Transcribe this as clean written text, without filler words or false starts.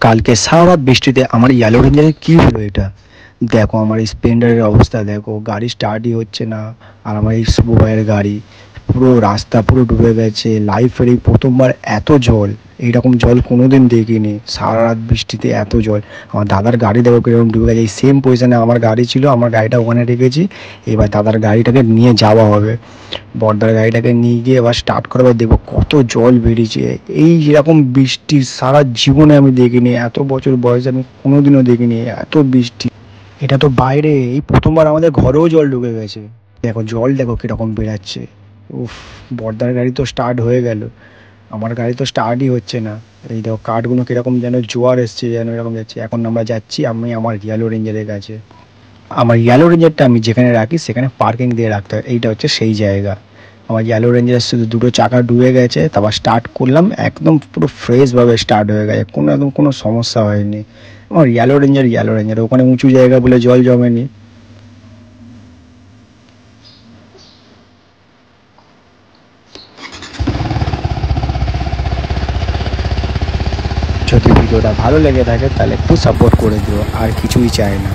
কালকে সারা রাত বৃষ্টিতে আমার ইয়েলো রেঞ্জারের কী হলো এটা? দেখো আমার স্প্লেন্ডারের অবস্থা দেখো, গাড়ি স্টার্টই হচ্ছে না। আর আমার এই শুভ ভাইয়ের গাড়ি পুরো রাস্তা পুরো ডুবে গেছে। লাইফের এই প্রথমবার এত জল, এইরকম জল কোনোদিন দেখিনি। সারা রাত বৃষ্টিতে এত জল। আমার দাদার গাড়ি দেখো কীরকম ডুবে গেছে। এই সেম পজিশনে আমার গাড়ি ছিল, আমার গাড়িটা ওখানে রেখেছি। এবার দাদার গাড়িটাকে নিয়ে যাওয়া হবে, বর্দার গাড়িটাকে নিয়ে গিয়ে এবার স্টার্ট করবার দেখবো কত জল বেরিয়েছে। এই যেরকম বৃষ্টি সারা জীবনে আমি দেখিনি, এত বছর বয়সে আমি কোনোদিনও দেখিনি এত বৃষ্টি। এটা তো বাইরে, এই প্রথমবার আমাদের ঘরেও জল ঢুকে গেছে। দেখো জল দেখো কীরকম বেরাচ্ছে। উফ, বর্দার গাড়ি তো স্টার্ট হয়ে গেল, আমার গাড়ি তো স্টার্টই হচ্ছে না। এই দেখো কাঠগুলো কীরকম যেন জোয়ার এসছে, যেন এরকম যাচ্ছে। এখন আমরা যাচ্ছি আমি আমার ইয়েলো রেঞ্জারের কাছে। আমার ইয়েলো রেঞ্জারটা আমি যেখানে রাখি সেখানে পার্কিং দিয়ে রাখতে হয়, এইটা হচ্ছে সেই জায়গা। আমার ইয়েলো রেঞ্জার শুধু দুটো চাকা ডুবে গেছে, তারপর স্টার্ট করলাম, একদম পুরো ফ্রেশভাবে স্টার্ট হয়ে গেছে, একদম কোনো সমস্যা হয়নি। আমার ইয়েলো রেঞ্জার ওখানে উঁচু জায়গা বলে জল জমেনি। যদি ভিডিওটা ভালো লেগে থাকে তাহলে একটু সাপোর্ট করে দিও, আর কিছুই চাই না।